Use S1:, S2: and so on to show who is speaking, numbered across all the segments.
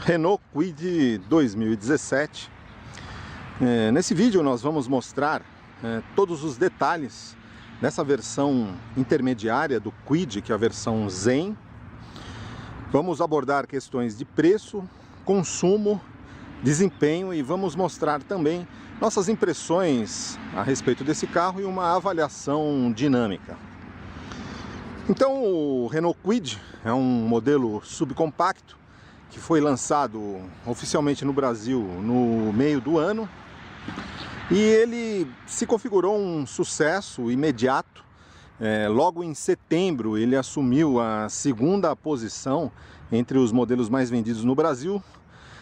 S1: Renault Kwid 2017. Nesse vídeo nós vamos mostrar todos os detalhes dessa versão intermediária do Kwid, que é a versão Zen. Vamos abordar questões de preço, consumo, desempenho e vamos mostrar também nossas impressões a respeito desse carro e uma avaliação dinâmica. Então, o Renault Kwid é um modelo subcompacto que foi lançado oficialmente no Brasil no meio do ano e ele se configurou um sucesso imediato. Logo em setembro ele assumiu a segunda posição entre os modelos mais vendidos no Brasil,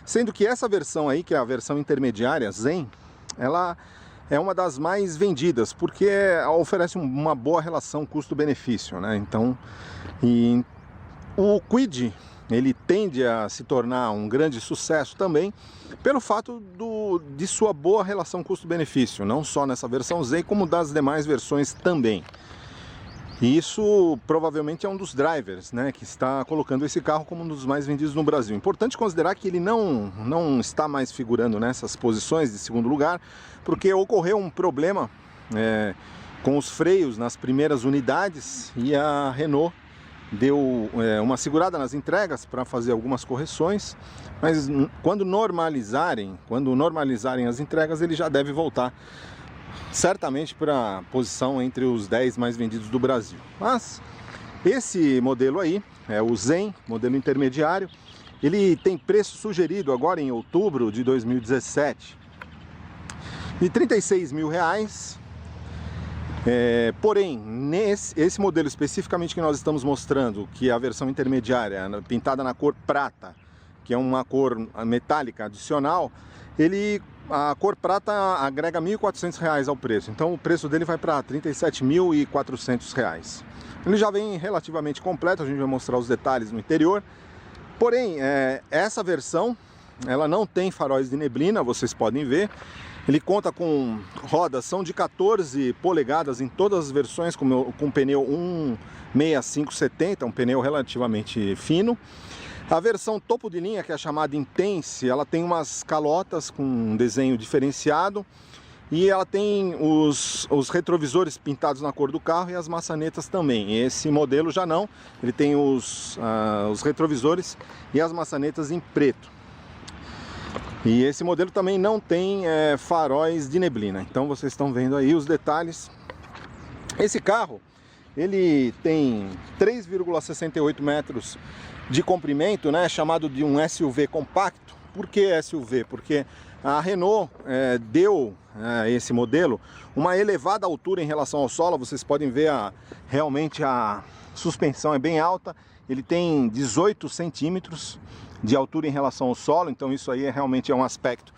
S1: sendo que essa versão aí, que é a versão intermediária Zen, ela é uma das mais vendidas, porque oferece uma boa relação custo-benefício, né? Então, o Kwid, ele tende a se tornar um grande sucesso também pelo fato de sua boa relação custo-benefício, não só nessa versão Z, como das demais versões também. E isso provavelmente é um dos drivers, né, que está colocando esse carro como um dos mais vendidos no Brasil. Importante considerar que ele não está mais figurando nessas posições de segundo lugar, porque ocorreu um problema com os freios nas primeiras unidades e a Renault deu uma segurada nas entregas para fazer algumas correções, mas quando normalizarem as entregas, ele já deve voltar certamente para a posição entre os 10 mais vendidos do Brasil. Mas esse modelo aí, é o Zen, modelo intermediário, ele tem preço sugerido agora em outubro de 2017 de R$36 mil. Porém, esse modelo especificamente que nós estamos mostrando, que é a versão intermediária, pintada na cor prata, que é uma cor metálica adicional, a cor prata agrega R$1.400 ao preço. Então o preço dele vai para R$37.400. Ele já vem relativamente completo, a gente vai mostrar os detalhes no interior. Porém, essa versão, ela não tem faróis de neblina, vocês podem ver. Ele conta com rodas, são de 14 polegadas em todas as versões, com pneu 165/70, um pneu relativamente fino. A versão topo de linha, que é a chamada Intense, ela tem umas calotas com um desenho diferenciado e ela tem os retrovisores pintados na cor do carro e as maçanetas também. Esse modelo já não, ele tem os retrovisores e as maçanetas em preto. E esse modelo também não tem faróis de neblina. Então vocês estão vendo aí os detalhes. Esse carro, ele tem 3,68 metros de comprimento, né, chamado de um SUV compacto. Por que SUV? Porque a Renault deu esse modelo uma elevada altura em relação ao solo. Vocês podem ver realmente a suspensão é bem alta. Ele tem 18 centímetros de altura em relação ao solo, então isso aí realmente é um aspecto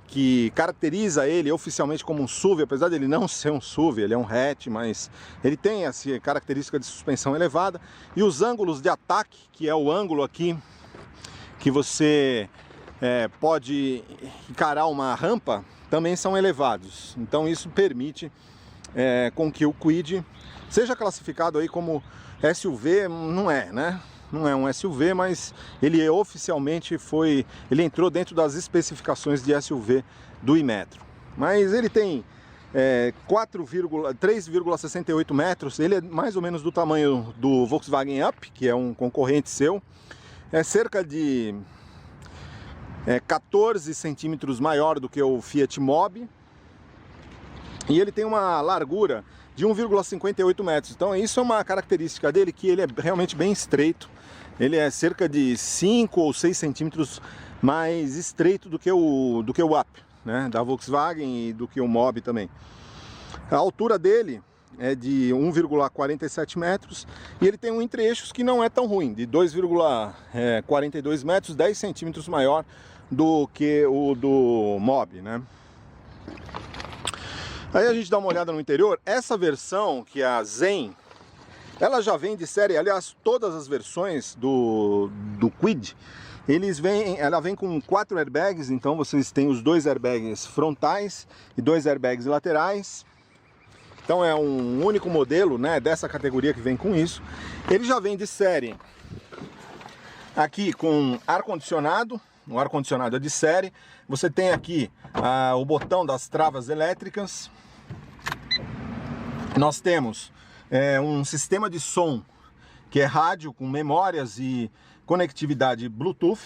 S1: que caracteriza ele oficialmente como um SUV, apesar de ele não ser um SUV, ele é um hatch, mas ele tem essa característica de suspensão elevada. E os ângulos de ataque, que é o ângulo aqui que você pode encarar uma rampa, também são elevados. Então isso permite com que o Kwid seja classificado aí como SUV. Não é, né? Não é um SUV, mas ele oficialmente ele entrou dentro das especificações de SUV do Imetro. Mas ele tem 3,68 metros, ele é mais ou menos do tamanho do Volkswagen Up, que é um concorrente seu. É cerca de 14 centímetros maior do que o Fiat Mobi. E ele tem uma largura de 1,58 metros. Então isso é uma característica dele, que ele é realmente bem estreito. Ele é cerca de 5 ou 6 centímetros mais estreito do que o Up, né, da Volkswagen, e do que o Mobi também. A altura dele é de 1,47 metros e ele tem um entre-eixos que não é tão ruim, de 2,42 metros, 10 centímetros maior do que o do Mobi, né? Aí a gente dá uma olhada no interior. Essa versão, que é a Zen, ela já vem de série. Aliás, todas as versões do Kwid, ela vem com 4 airbags. Então vocês têm os 2 airbags frontais e 2 airbags laterais. Então é um único modelo, né, dessa categoria que vem com isso. Ele já vem de série aqui com ar-condicionado, o ar-condicionado é de série. Você tem aqui o botão das travas elétricas. Nós temos um sistema de som que é rádio com memórias e conectividade Bluetooth.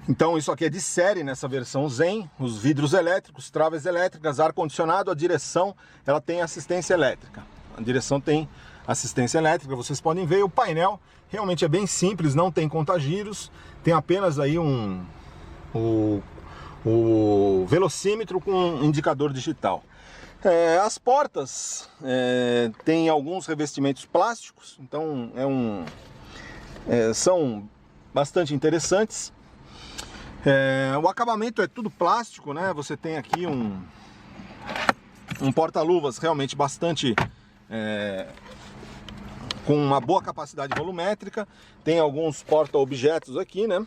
S1: Então isso aqui é de série nessa versão Zen, os vidros elétricos, travas elétricas, ar-condicionado, a direção ela tem assistência elétrica. A direção tem assistência elétrica, vocês podem ver, o painel realmente é bem simples, não tem contagiros, tem apenas aí o velocímetro com um indicador digital. As portas tem alguns revestimentos plásticos, então são bastante interessantes. O acabamento é tudo plástico, né? Você tem aqui um porta-luvas realmente bastante com uma boa capacidade volumétrica. Tem alguns porta-objetos aqui, né?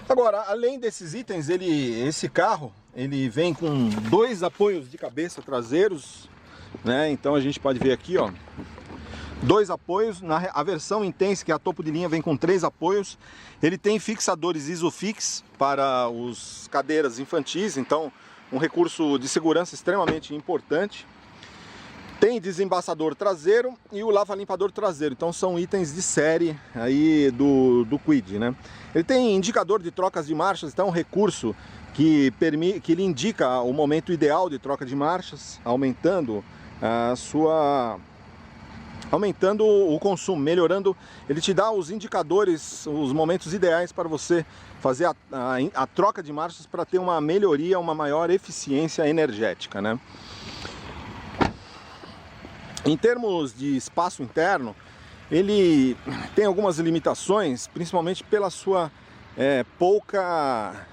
S1: Agora, além desses itens, esse carro ele vem com 2 apoios de cabeça traseiros, né? Então a gente pode ver aqui, ó, 2 apoios. A versão Intense, que é a topo de linha, vem com 3 apoios. Ele tem fixadores Isofix para os cadeiras infantis, então um recurso de segurança extremamente importante. Tem desembaçador traseiro e o lava-limpador traseiro, então são itens de série aí do Kwid, né? Ele tem indicador de trocas de marchas, então é um recurso que ele indica o momento ideal de troca de marchas, aumentando o consumo, melhorando. Ele te dá os indicadores, os momentos ideais para você fazer a troca de marchas para ter uma melhoria, uma maior eficiência energética, né? Em termos de espaço interno, ele tem algumas limitações, principalmente pela sua pouca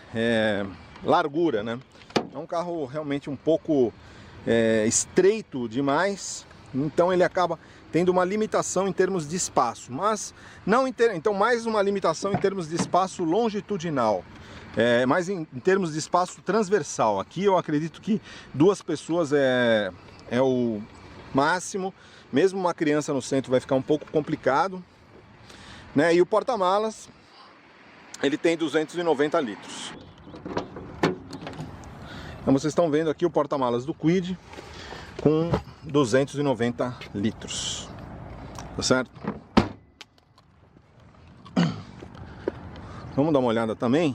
S1: largura, né? É um carro realmente um pouco estreito demais, então ele acaba tendo uma limitação em termos de espaço, mas não então mais uma limitação em termos de espaço longitudinal, mais em termos de espaço transversal. Aqui eu acredito que 2 pessoas é o máximo, mesmo uma criança no centro vai ficar um pouco complicado, né? E o porta-malas ele tem 290 litros. Então vocês estão vendo aqui o porta-malas do Kwid com 290 litros, tá certo? Vamos dar uma olhada também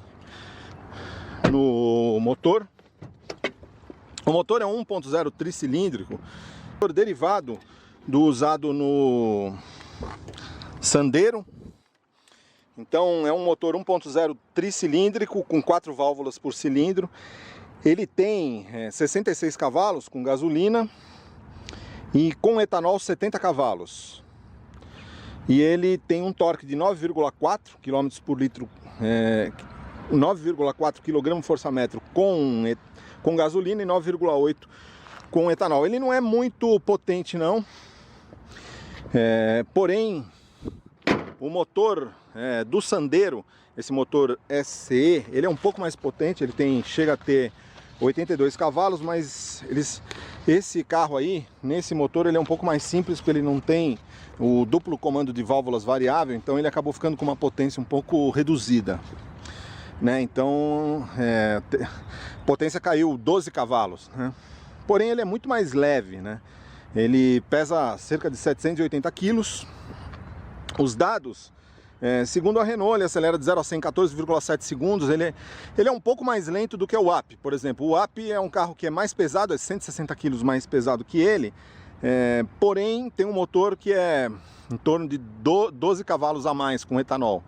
S1: no motor. O motor é 1.0 tricilíndrico, derivado do usado no Sandero. Então é um motor 1.0 tricilíndrico com 4 válvulas por cilindro. Ele tem 66 cavalos com gasolina e com etanol 70 cavalos. E ele tem um torque de 9,4 km por litro, 9,4 kgfm com gasolina e 9,8 com etanol. Ele não é muito potente não, porém o motor do Sandero, esse motor SE, ele é um pouco mais potente, ele chega a ter 82 cavalos, mas esse carro aí, nesse motor, ele é um pouco mais simples, porque ele não tem o duplo comando de válvulas variável, então ele acabou ficando com uma potência um pouco reduzida, né? Então a potência caiu 12 cavalos, né? Porém ele é muito mais leve, né? Ele pesa cerca de 780 quilos. Os dados, segundo a Renault, ele acelera de 0 a 100 em 14,7 segundos. Ele é um pouco mais lento do que o Up. Por exemplo, o Up é um carro que é mais pesado, é 160 quilos mais pesado que ele, porém tem um motor que é em torno de 12 cavalos a mais com etanol.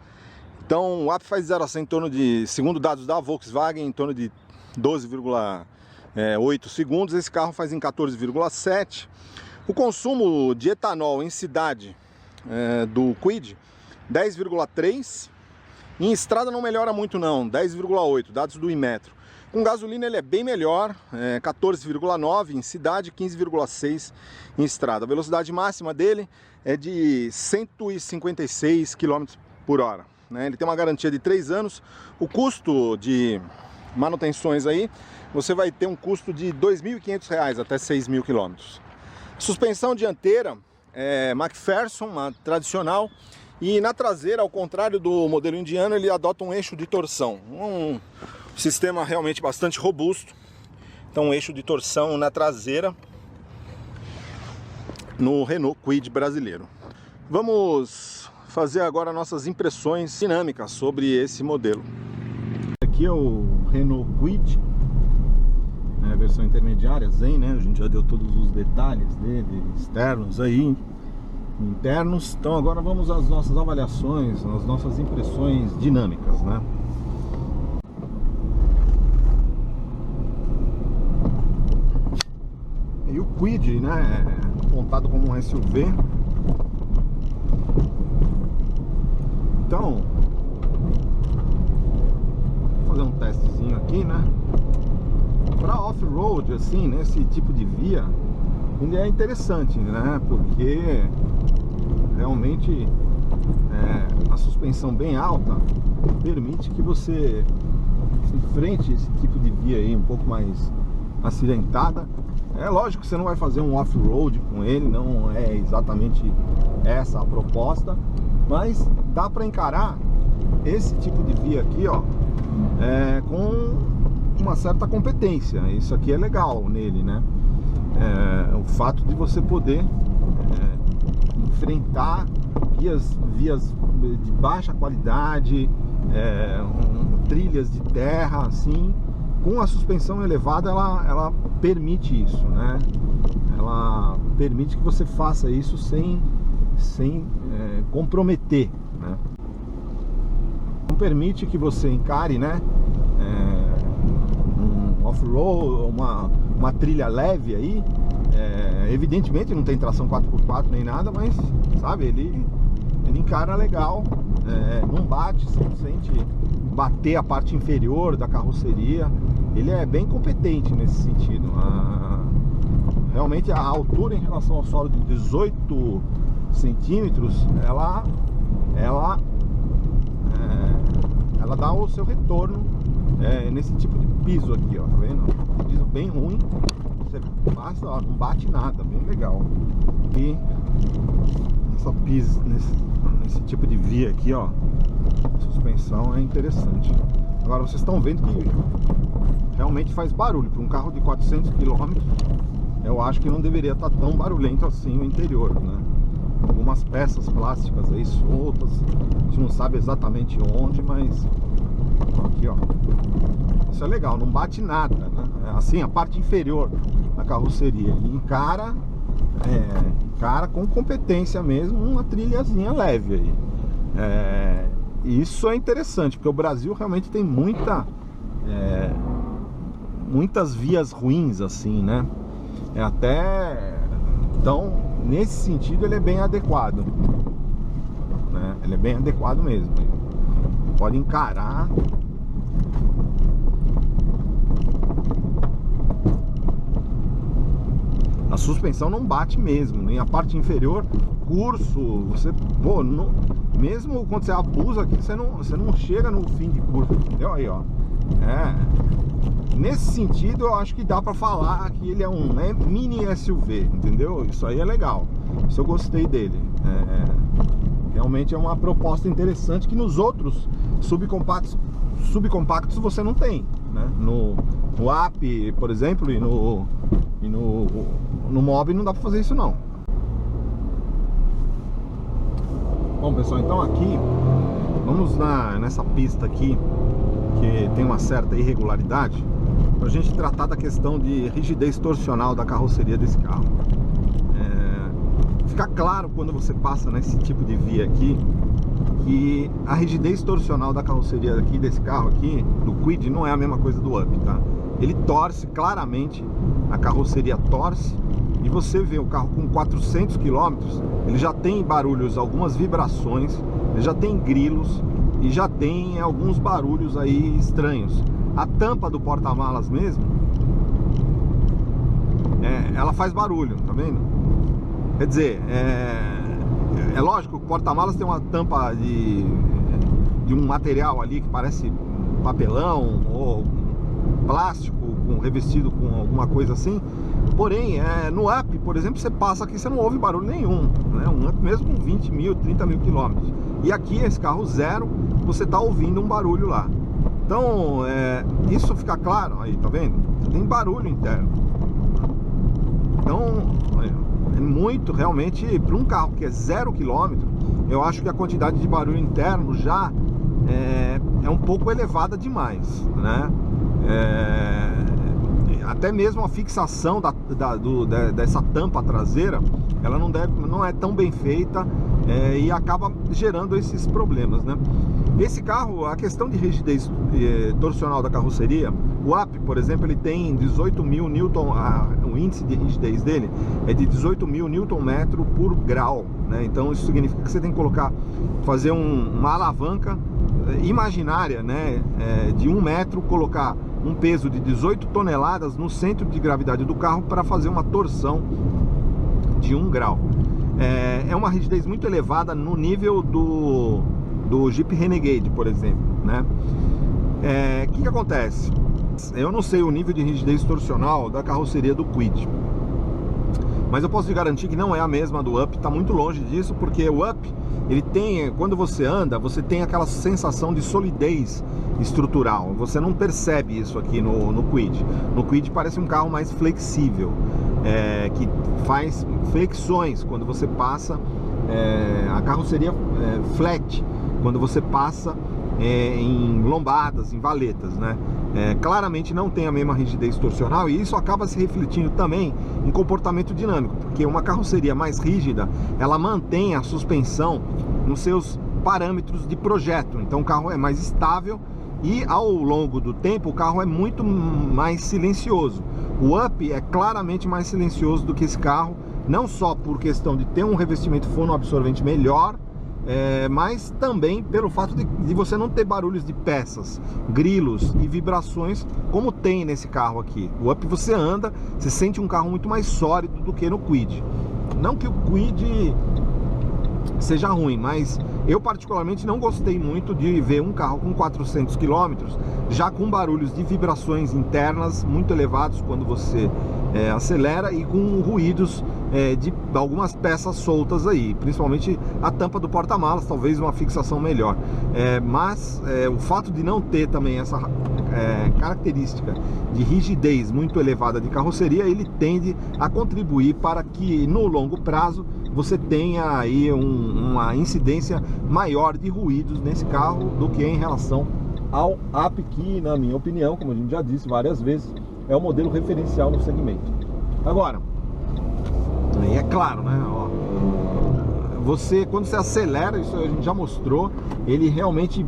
S1: Então o Up faz 0 a 100 em torno de, segundo dados da Volkswagen, em torno de 12,8 segundos. Esse carro faz em 14,7. O consumo de etanol em cidade do Kwid, 10,3. Em estrada não melhora muito não, 10,8, dados do Inmetro. Com gasolina ele é bem melhor, 14,9 em cidade, 15,6 em estrada. A velocidade máxima dele é de 156 km por hora, né? Ele tem uma garantia de 3 anos. O custo de manutenções aí, você vai ter um custo de R$ 2.500 até 6.000 km. Suspensão dianteira McPherson, uma tradicional, E na traseira, ao contrário do modelo indiano, ele adota um eixo de torção. Um sistema realmente bastante robusto. Então um eixo de torção na traseira no Renault Kwid brasileiro. Vamos fazer agora nossas impressões dinâmicas sobre esse modelo. Aqui é o Renault Kwid, a versão intermediária, Zen, né? A gente já deu todos os detalhes dele, externos aí, internos. Então agora vamos às nossas avaliações, às nossas impressões dinâmicas, né? E o Kwid, né, montado como um SUV. Então, vou fazer um testezinho aqui, né? Para off-road, assim, nesse tipo de via, ele é interessante, né? Porque realmente a suspensão bem alta permite que você enfrente esse tipo de via aí um pouco mais acidentada. É lógico que você não vai fazer um off-road com ele, não é exatamente essa a proposta, mas dá para encarar esse tipo de via aqui, ó, com uma certa competência. Isso aqui é legal nele, né? O fato de você poder enfrentar vias de baixa qualidade, trilhas de terra, assim, com a suspensão elevada, ela permite isso, né? Ela permite que você faça isso sem comprometer, né? Não permite que você encare, né, um off-road, uma trilha leve aí. Evidentemente não tem tração 4x4 nem nada, mas, sabe, ele encara legal, não bate, você não sente bater a parte inferior da carroceria. Ele é bem competente nesse sentido. Realmente a altura em relação ao solo de 18 centímetros, ela dá o seu retorno nesse tipo de piso aqui, ó, tá vendo? Piso bem ruim, você passa, ó, não bate nada, bem legal. E essa piso nesse tipo de via aqui, ó, a suspensão é interessante. Agora vocês estão vendo que realmente faz barulho. Para um carro de 400 km, eu acho que não deveria estar tão barulhento assim o interior, né? Algumas peças plásticas aí soltas, a gente não sabe exatamente onde, mas aqui, ó, isso é legal, não bate nada, né? Assim, a parte inferior da carroceria, ele encara com competência mesmo uma trilhazinha leve aí. Isso é interessante, porque o Brasil realmente tem muitas vias ruins, assim, né? Então, nesse sentido, ele é bem adequado, né? Ele é bem adequado mesmo. Pode encarar. A suspensão não bate mesmo, nem a parte inferior. Curso, você, pô, não, mesmo quando você abusa aqui, você não chega no fim de curso, entendeu? Aí, ó. Nesse sentido, eu acho que dá pra falar que ele é um mini SUV, entendeu? Isso aí é legal. Isso eu gostei dele. Realmente é uma proposta interessante que nos outros subcompactos você não tem, né? No Up, por exemplo, e no Mob não dá pra fazer isso não. Bom, pessoal, então aqui vamos nessa pista aqui que tem uma certa irregularidade, para a gente tratar da questão de rigidez torsional da carroceria desse carro. Fica claro quando você passa nesse tipo de via aqui que a rigidez torsional da carroceria aqui desse carro aqui, do Kwid, não é a mesma coisa do Up, tá? Ele torce claramente, a carroceria torce, e você vê o carro com 400 km, ele já tem barulhos, algumas vibrações, ele já tem grilos e já tem alguns barulhos aí estranhos. A tampa do porta-malas mesmo, ela faz barulho, tá vendo? Quer dizer, é lógico que o porta-malas tem uma tampa de um material ali que parece papelão ou plástico revestido com alguma coisa assim. Porém, no Up, por exemplo, você passa aqui, você não ouve barulho nenhum, né? Um Up mesmo com 20 mil, 30 mil quilômetros. E aqui, esse carro zero, você está ouvindo um barulho lá. Então, isso fica claro aí, tá vendo? Tem barulho interno. Então, é muito, realmente, para um carro que é 0 km, eu acho que a quantidade de barulho interno já é um pouco elevada demais, né? Até mesmo a fixação dessa tampa traseira, ela não é tão bem feita, e acaba gerando esses problemas, né? Esse carro, a questão de rigidez torsional da carroceria, o up, por exemplo, ele tem 18.000 Newton, o índice de rigidez dele é de 18.000 Nm por grau, né? Então isso significa que você tem que fazer uma alavanca imaginária, né, de 1 metro, colocar um peso de 18 toneladas no centro de gravidade do carro para fazer uma torção de 1 grau. É uma rigidez muito elevada no nível do Jeep Renegade, por exemplo, né? Que acontece? Eu não sei o nível de rigidez torsional da carroceria do Kwid, mas eu posso te garantir que não é a mesma do Up, está muito longe disso, porque o Up, ele tem, quando você anda, você tem aquela sensação de solidez estrutural. Você não percebe isso aqui no Kwid. No Kwid parece um carro mais flexível, que faz flexões quando você passa, a carroceria flat, quando você passa em lombadas, em valetas, né? Claramente não tem a mesma rigidez torsional, e isso acaba se refletindo também em comportamento dinâmico, porque uma carroceria mais rígida, ela mantém a suspensão nos seus parâmetros de projeto, então o carro é mais estável e ao longo do tempo o carro é muito mais silencioso. O Up é claramente mais silencioso do que esse carro, não só por questão de ter um revestimento fonoabsorvente melhor, mas também pelo fato de você não ter barulhos de peças, grilos e vibrações como tem nesse carro aqui. O Up, você anda, você sente um carro muito mais sólido do que no Kwid. Não que o Kwid seja ruim, mas eu particularmente não gostei muito de ver um carro com 400 km já com barulhos de vibrações internas muito elevados quando você acelera, e com ruídos de algumas peças soltas aí, principalmente a tampa do porta-malas, talvez uma fixação melhor, mas o fato de não ter também essa característica de rigidez muito elevada de carroceria, ele tende a contribuir para que no longo prazo você tenha aí uma incidência maior de ruídos nesse carro do que em relação ao Up, que na minha opinião, como a gente já disse várias vezes, é o modelo referencial no segmento. Agora, aí é claro, né? Quando você acelera, isso a gente já mostrou, ele realmente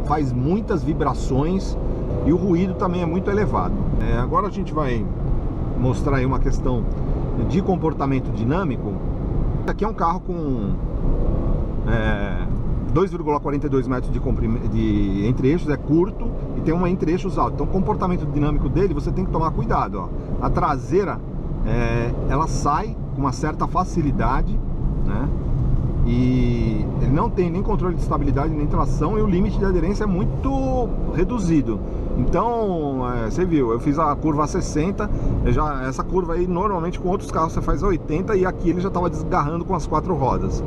S1: faz muitas vibrações e o ruído também é muito elevado. Agora a gente vai mostrar aí uma questão de comportamento dinâmico. Aqui é um carro com 2,42 metros de entre-eixos, é curto e tem uma entre-eixos alto. Então o comportamento dinâmico dele, você tem que tomar cuidado, ó. A traseira, ela sai com uma certa facilidade, né? E ele não tem nem controle de estabilidade nem tração, e o limite de aderência é muito reduzido. Então, você viu, eu fiz a curva a 60, essa curva aí normalmente com outros carros você faz a 80, e aqui ele já estava desgarrando com as 4 rodas.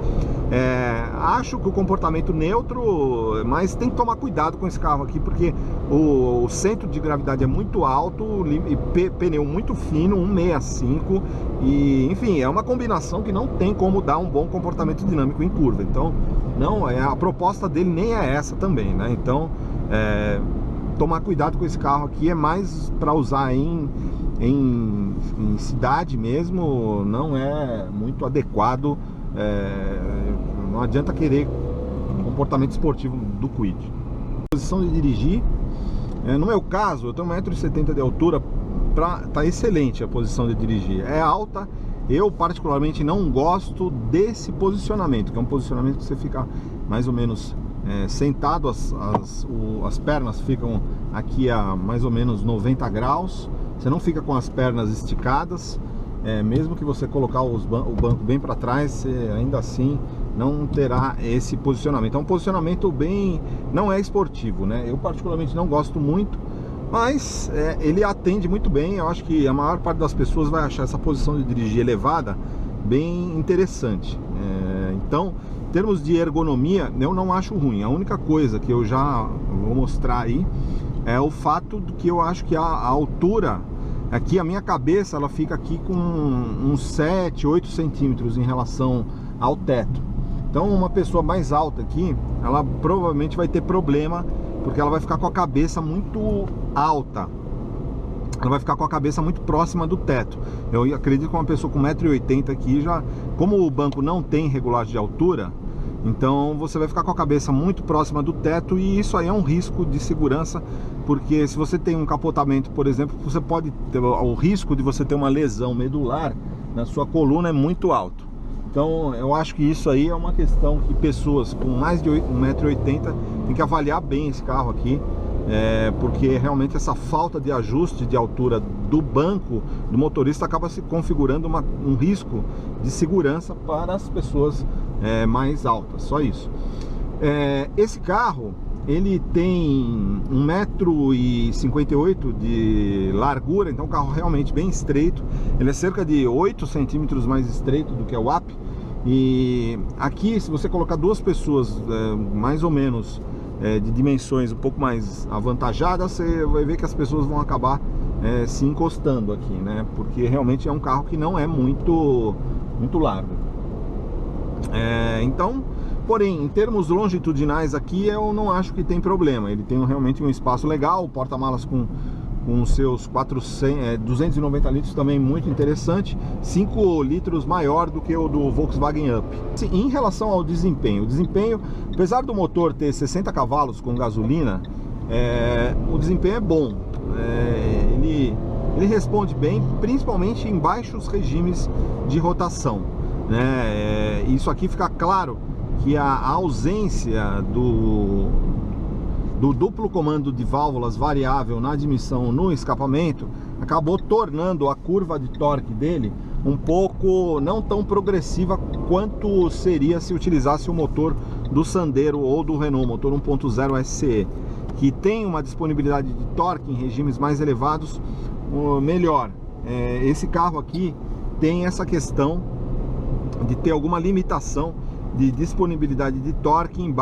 S1: Acho que o comportamento neutro, mas tem que tomar cuidado com esse carro aqui, porque o centro de gravidade é muito alto, e pneu muito fino, 165, e enfim, é uma combinação que não tem como dar um bom comportamento dinâmico em curva. Então, não, a proposta dele nem é essa também, né? Então, tomar cuidado com esse carro aqui, é mais para usar em cidade mesmo, não é muito adequado. Não adianta querer comportamento esportivo do Kwid. Posição de dirigir, no meu caso, eu tenho 1,70 m de altura, tá excelente a posição de dirigir. É alta, eu particularmente não gosto desse posicionamento, que é um posicionamento que você fica mais ou menos sentado, as pernas ficam aqui a mais ou menos 90 graus, você não fica com as pernas esticadas, mesmo que você colocar o banco bem para trás, você ainda assim não terá esse posicionamento. É um posicionamento bem, não é esportivo, né? Eu particularmente não gosto muito, mas ele atende muito bem. Eu acho que a maior parte das pessoas vai achar essa posição de dirigir elevada bem interessante. Então Em termos de ergonomia, eu não acho ruim. A única coisa que eu já vou mostrar aí é o fato de que eu acho que a altura, aqui a minha cabeça, ela fica aqui com uns 7, 8 centímetros em relação ao teto. Então uma pessoa mais alta aqui, ela provavelmente vai ter problema, porque ela vai ficar com a cabeça muito alta. Ela vai ficar com a cabeça muito próxima do teto. Eu acredito que uma pessoa com 1,80 m aqui, já, como o banco não tem regulagem de altura, então você vai ficar com a cabeça muito próxima do teto, e isso aí é um risco de segurança, porque se você tem um capotamento, por exemplo, você pode ter o risco de você ter uma lesão medular na sua coluna, é muito alto. Então eu acho que isso aí é uma questão que pessoas com mais de 1,80 m tem que avaliar bem esse carro aqui. Porque realmente essa falta de ajuste de altura do banco do motorista acaba se configurando um risco de segurança para as pessoas mais altas, só isso. Esse carro, ele tem 1,58 m de largura, então é um carro realmente bem estreito. Ele é cerca de 8 centímetros mais estreito do que o Up. E aqui, se você colocar duas pessoas mais ou menos de dimensões um pouco mais avantajadas, você vai ver que as pessoas vão acabar se encostando aqui, né? Porque realmente é um carro que não é muito largo. Então, porém, em termos longitudinais aqui, eu não acho que tem problema. Ele tem realmente um espaço legal, o porta-malas com seus 290 litros também muito interessante, 5 litros maior do que o do Volkswagen Up. Em relação ao desempenho, apesar do motor ter 60 cavalos com gasolina, o desempenho é bom. Ele responde bem, principalmente em baixos regimes de rotação, né? Isso aqui fica claro que a ausência do duplo comando de válvulas variável na admissão no escapamento acabou tornando a curva de torque dele um pouco não tão progressiva quanto seria se utilizasse o motor do Sandero ou do Renault, motor 1.0 SCE, que tem uma disponibilidade de torque em regimes mais elevados melhor. Esse carro aqui tem essa questão de ter alguma limitação de disponibilidade de torque em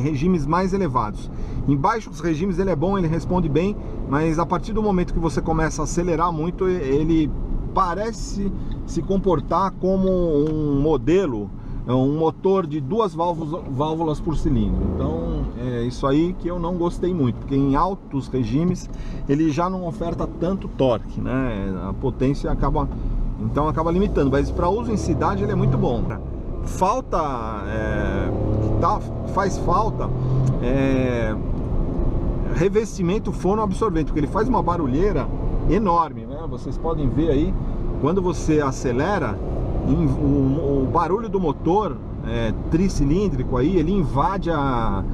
S1: regimes mais elevados. Em baixos regimes ele é bom, ele responde bem, mas a partir do momento que você começa a acelerar muito, ele parece se comportar como um modelo, um motor de 2 válvulas por cilindro. Então é isso aí que eu não gostei muito, porque em altos regimes ele já não oferta tanto torque, né? A potência acaba limitando, mas para uso em cidade ele é muito bom. Faz falta revestimento fonoabsorvente, porque ele faz uma barulheira enorme, né? Vocês podem ver aí, quando você acelera, o barulho do motor tricilíndrico aí, ele invade a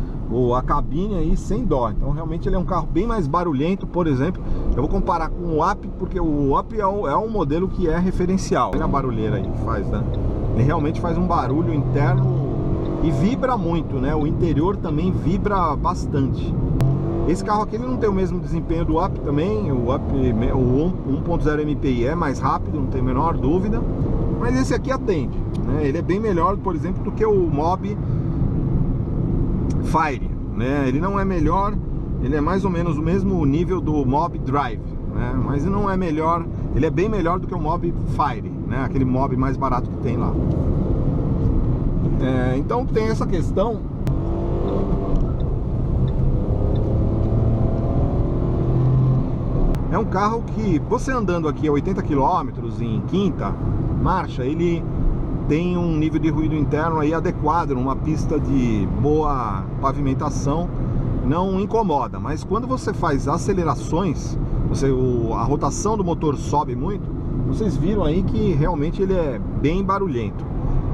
S1: cabine aí sem dó. Então realmente ele é um carro bem mais barulhento. Por exemplo, eu vou comparar com o Up, porque o Up é um modelo que é referencial. Olha a barulheira aí que faz, né? Ele realmente faz um barulho interno e vibra muito, né? O interior também vibra bastante. Esse carro aqui ele não tem o mesmo desempenho do Up também. O 1.0 MPI é mais rápido, não tem a menor dúvida. Mas esse aqui atende, né? Ele é bem melhor, por exemplo, do que o Mobi Fire, né? Ele não é melhor, ele é mais ou menos o mesmo nível do Mobi Drive, né? Mas não é melhor, ele é bem melhor do que o Mobi Fire, né? Aquele Mobi mais barato que tem lá. Então tem essa questão. É um carro que você andando aqui a 80 km em quinta marcha, ele tem um nível de ruído interno aí adequado, numa pista de boa pavimentação, não incomoda. Mas quando você faz acelerações, a rotação do motor sobe muito, vocês viram aí que realmente ele é bem barulhento.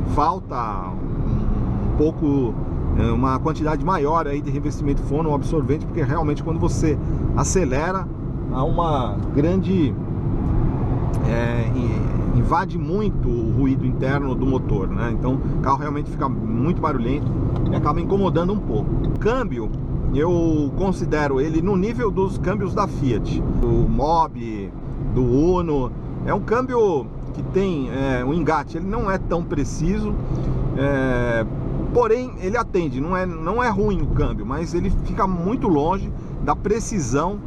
S1: Falta um pouco, uma quantidade maior aí de revestimento fonoabsorvente, porque realmente quando você acelera, há uma grande invade muito o ruído interno do motor, né? Então o carro realmente fica muito barulhento e acaba incomodando um pouco. O câmbio, eu considero ele no nível dos câmbios da Fiat, do Mobi, do Uno. É um câmbio que tem um engate, ele não é tão preciso, Porém, ele atende, não é ruim o câmbio, mas ele fica muito longe da precisão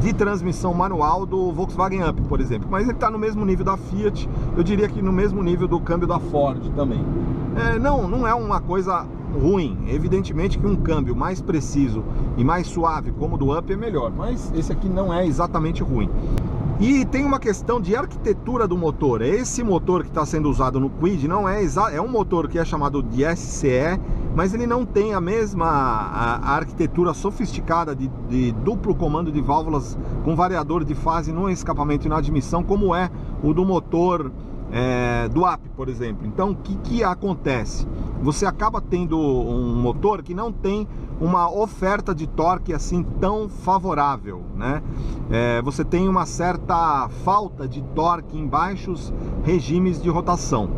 S1: de transmissão manual do Volkswagen Up, por exemplo. Mas ele está no mesmo nível da Fiat, eu diria que no mesmo nível do câmbio da Ford também. Não é uma coisa ruim, evidentemente que um câmbio mais preciso e mais suave como o do Up é melhor, mas esse aqui não é exatamente ruim. E tem uma questão de arquitetura do motor. Esse motor que está sendo usado no Kwid não é um motor que é chamado de SCE, mas ele não tem a mesma arquitetura sofisticada de duplo comando de válvulas com variador de fase no escapamento e na admissão, como é o do motor do Up, por exemplo. Então, o que acontece? Você acaba tendo um motor que não tem uma oferta de torque assim tão favorável, né? Você tem uma certa falta de torque em baixos regimes de rotação.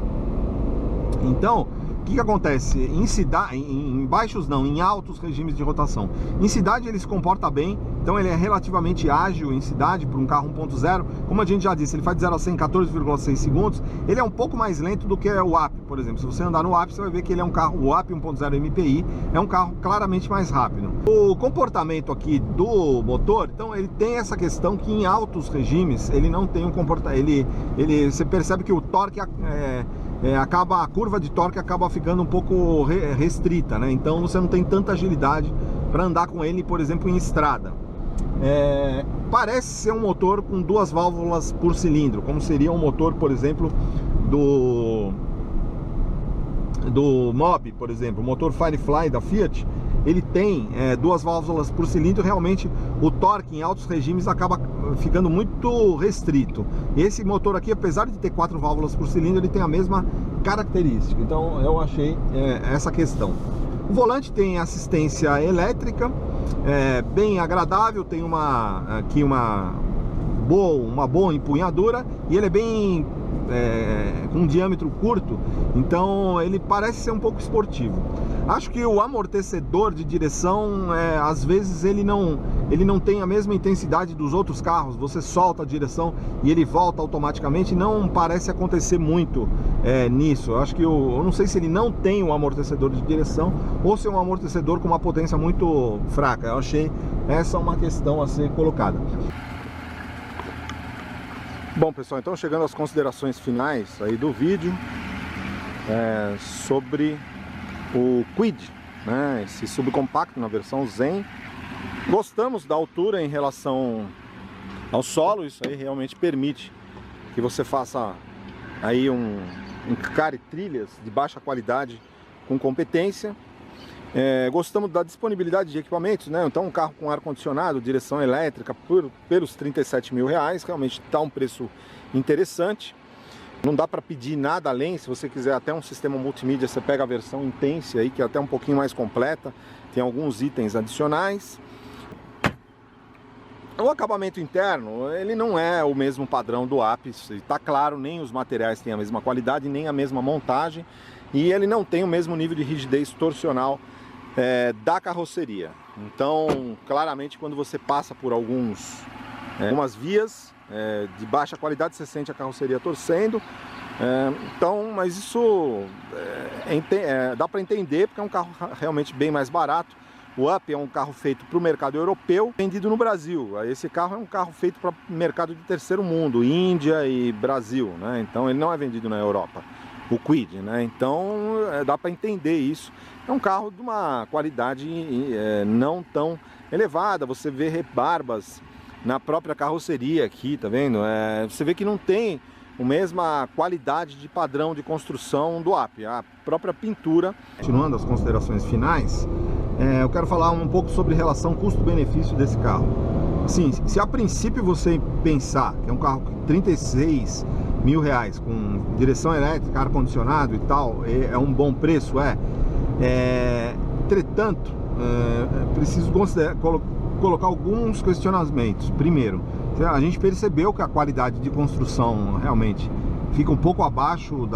S1: Então, o que acontece? Em baixos não, em altos regimes de rotação. Em cidade ele se comporta bem, então ele é relativamente ágil em cidade para um carro 1.0. Como a gente já disse, ele faz de 0 a 100 em 14,6 segundos. Ele é um pouco mais lento do que o Up, por exemplo. Se você andar no Up, você vai ver que ele é um carro, o Up 1.0 MPI, é um carro claramente mais rápido. O comportamento aqui do motor, então ele tem essa questão que em altos regimes ele não tem um comportamento, você percebe que o torque a curva de torque acaba ficando um pouco restrita, né? Então você não tem tanta agilidade para andar com ele, por exemplo, em estrada. Parece ser um motor com 2 válvulas por cilindro, como seria um motor, por exemplo, do Mobi, por exemplo, o motor Firefly da Fiat. Ele tem 2 válvulas por cilindro. Realmente o torque em altos regimes acaba ficando muito restrito. Esse motor aqui, apesar de ter 4 válvulas por cilindro, ele tem a mesma característica. Então eu achei essa questão. O volante tem assistência elétrica, bem agradável, tem aqui uma boa empunhadura, e ele é bem com um diâmetro curto, então ele parece ser um pouco esportivo. Acho que o amortecedor de direção, às vezes ele não tem a mesma intensidade dos outros carros. Você solta a direção e ele volta automaticamente. Não parece acontecer muito nisso. Eu acho que eu não sei se ele não tem um amortecedor de direção ou se é um amortecedor com uma potência muito fraca. Eu achei essa uma questão a ser colocada. Bom, pessoal, então chegando às considerações finais aí do vídeo sobre o Kwid, né, esse subcompacto na versão Zen. Gostamos da altura em relação ao solo. Isso aí realmente permite que você faça aí encare trilhas de baixa qualidade com competência. Gostamos da disponibilidade de equipamentos, né? Então um carro com ar-condicionado, direção elétrica pelos R$37 mil, realmente está um preço interessante. Não dá para pedir nada além. Se você quiser até um sistema multimídia, você pega a versão Intense aí, que é até um pouquinho mais completa, tem alguns itens adicionais. O acabamento interno, ele não é o mesmo padrão do Up, está claro, nem os materiais têm a mesma qualidade, nem a mesma montagem, e ele não tem o mesmo nível de rigidez torsional da carroceria. Então, claramente, quando você passa por algumas vias de baixa qualidade, você sente a carroceria torcendo. Mas isso dá para entender, porque é um carro realmente bem mais barato. O Up é um carro feito para o mercado europeu, vendido no Brasil. Esse carro é um carro feito para o mercado de terceiro mundo, Índia e Brasil, né? Então ele não é vendido na Europa, o Kwid, né? Então dá para entender isso. É um carro de uma qualidade não tão elevada. Você vê rebarbas na própria carroceria aqui, tá vendo? Você vê que não tem a mesma qualidade de padrão de construção do Up, a própria pintura. Continuando as considerações finais, eu quero falar um pouco sobre relação custo-benefício desse carro. Assim, se a princípio você pensar que é um carro de R$36 mil, com direção elétrica, ar-condicionado e tal, é um bom preço, entretanto, preciso colocar alguns questionamentos. Primeiro, a gente percebeu que a qualidade de construção realmente fica um pouco abaixo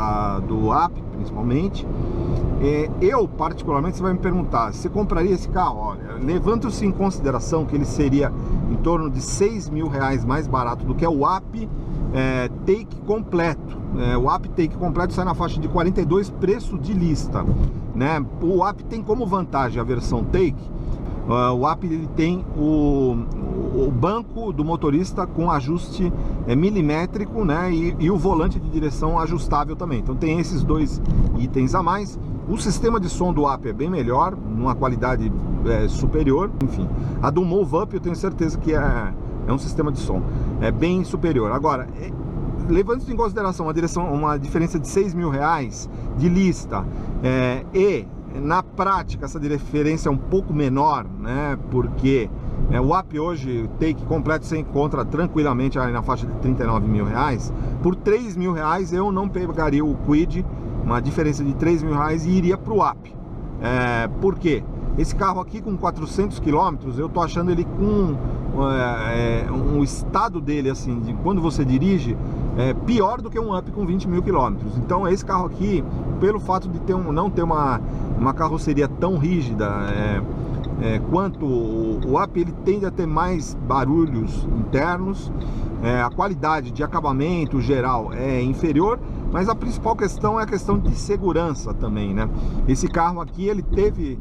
S1: do Up, principalmente. Eu, particularmente, você vai me perguntar, você compraria esse carro? Olha, levando-se em consideração que ele seria em torno de R$6 mil mais barato do que o Up, take completo. O Up Take completo sai na faixa de 42, preço de lista, né? O Up tem como vantagem a versão Take. O Up ele tem o banco do motorista com ajuste milimétrico, né? E o volante de direção ajustável também. Então tem esses dois itens a mais. O sistema de som do Up é bem melhor, numa qualidade superior. Enfim, a do Move Up eu tenho certeza que é um sistema de som bem superior. Agora, levando em consideração uma diferença de R$6.000 de lista, e na prática essa diferença é um pouco menor, né? Porque o Up hoje, o Take completo, você encontra tranquilamente aí na faixa de R$39.000. Por R$3.000 eu não pegaria o Kwid, uma diferença de R$3.000, e iria para o Up. Por quê? Esse carro aqui com 400 km, eu tô achando ele com um estado dele, assim, de quando você dirige, pior do que um Up com 20.000 km. Então esse carro aqui, pelo fato de não ter uma carroceria tão rígida quanto o Up, ele tende a ter mais barulhos internos, a qualidade de acabamento geral é inferior, mas a principal questão é a questão de segurança também, né? Esse carro aqui, ele teve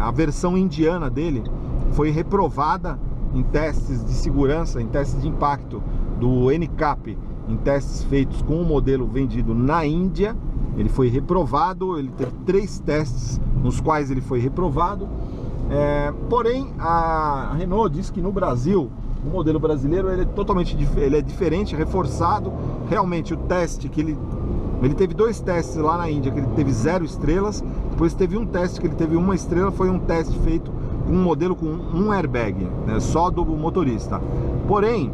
S1: a versão indiana dele foi reprovada em testes de segurança, em testes de impacto do NCAP, em testes feitos com o modelo vendido na Índia. Ele foi reprovado, ele teve 3 testes nos quais ele foi reprovado. Porém, a Renault diz que no Brasil, o modelo brasileiro ele é totalmente diferente, reforçado. Realmente o teste que ele teve 2 testes lá na Índia que ele teve 0 estrelas. Depois teve um teste que ele teve 1 estrela, foi um teste feito com um modelo com 1 airbag, né, só do motorista. Porém,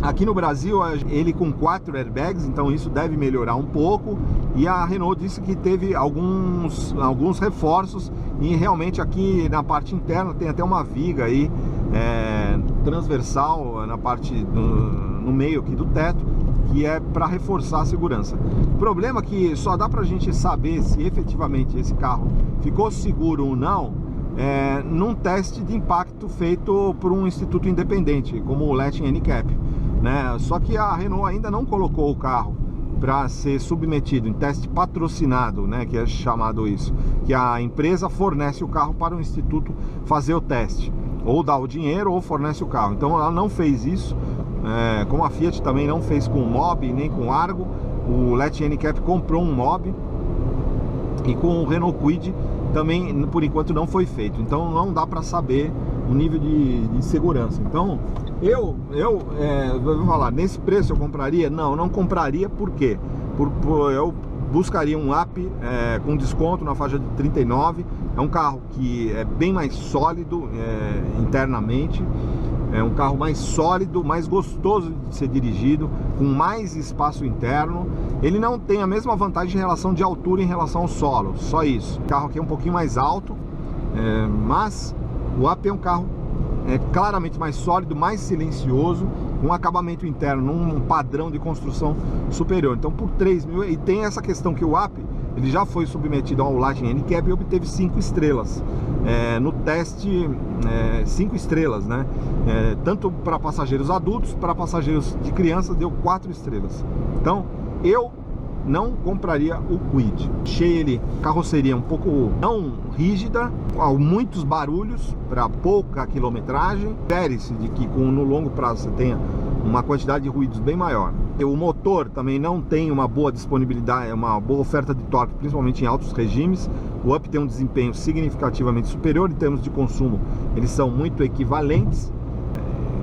S1: aqui no Brasil ele com 4 airbags, então isso deve melhorar um pouco. E a Renault disse que teve alguns reforços, e realmente aqui na parte interna tem até uma viga aí transversal na parte no meio aqui do teto, que é para reforçar a segurança. O problema é que só dá pra gente saber se efetivamente esse carro ficou seguro ou não num teste de impacto feito por um instituto independente, como o Latin NCAP, né? Só que a Renault ainda não colocou o carro para ser submetido em teste patrocinado, né, que é chamado isso, que a empresa fornece o carro para o instituto fazer o teste, ou dá o dinheiro ou fornece o carro. Então ela não fez isso, como a Fiat também não fez com o Mobi nem com o Argo. O Latin NCAP comprou um Mobi, e com o Renault Kwid também por enquanto não foi feito. Então não dá para saber o nível de segurança. Então eu vou falar, nesse preço eu compraria? Não compraria. Por quê? Eu buscaria um Up com desconto na faixa de 39. É um carro que é bem mais sólido internamente, é um carro mais sólido, mais gostoso de ser dirigido, com mais espaço interno. Ele não tem a mesma vantagem em relação de altura em relação ao solo, só isso. O carro aqui é um pouquinho mais alto, mas o Up é um carro claramente mais sólido, mais silencioso, um acabamento interno, um padrão de construção superior. Então por 3.000, e tem essa questão que o Up ele já foi submetido ao Latin NCAP e obteve 5 estrelas no teste, 5 estrelas, né? Tanto para passageiros adultos, para passageiros de criança deu 4 estrelas. Então eu não compraria o Kwid. Achei ele carroceria um pouco não rígida, com muitos barulhos para pouca quilometragem. Espere-se de que no longo prazo você tenha uma quantidade de ruídos bem maior. O motor também não tem uma boa disponibilidade, uma boa oferta de torque, principalmente em altos regimes. O Up tem um desempenho significativamente superior. Em termos de consumo, eles são muito equivalentes,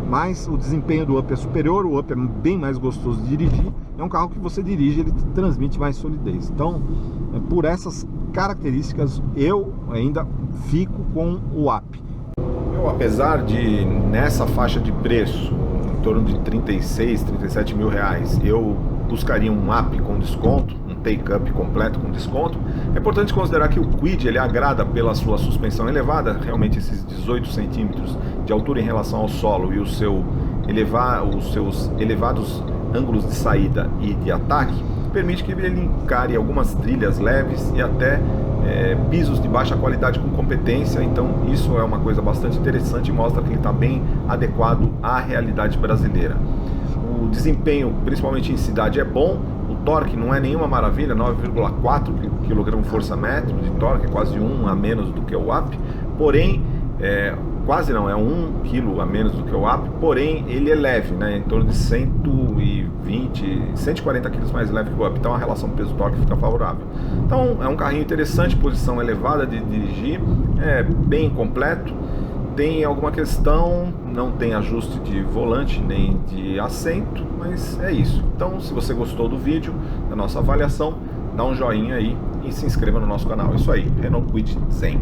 S1: mas o desempenho do Up é superior. O Up é bem mais gostoso de dirigir. É um carro que você dirige, ele transmite mais solidez. Então, por essas características, eu ainda fico com o Up. Apesar de nessa faixa de preço, em torno de 36, 37 mil reais, eu buscaria um Up com desconto, um take-up completo com desconto. É importante considerar que o Kwid ele agrada pela sua suspensão elevada, realmente esses 18 centímetros de altura em relação ao solo e os seus elevados ângulos de saída e de ataque, permite que ele encare algumas trilhas leves e até
S2: pisos de baixa qualidade com competência, então isso é uma coisa bastante interessante e mostra que ele está bem adequado à realidade brasileira. O desempenho, principalmente em cidade, é bom. O torque não é nenhuma maravilha, 9,4 kgfm de torque, é quase 1 a menos do que o WAP, porém, quase não, é 1 kg a menos do que o WAP, porém ele é leve, né, em torno de 120, 140 kg mais leve que o WAP, então a relação peso-torque fica favorável. Então é um carrinho interessante, posição elevada de dirigir, é bem completo. Tem alguma questão, não tem ajuste de volante nem de assento, mas é isso. Então, se você gostou do vídeo, da nossa avaliação, dá um joinha aí e se inscreva no nosso canal. Isso aí, Renault Kwid Zen.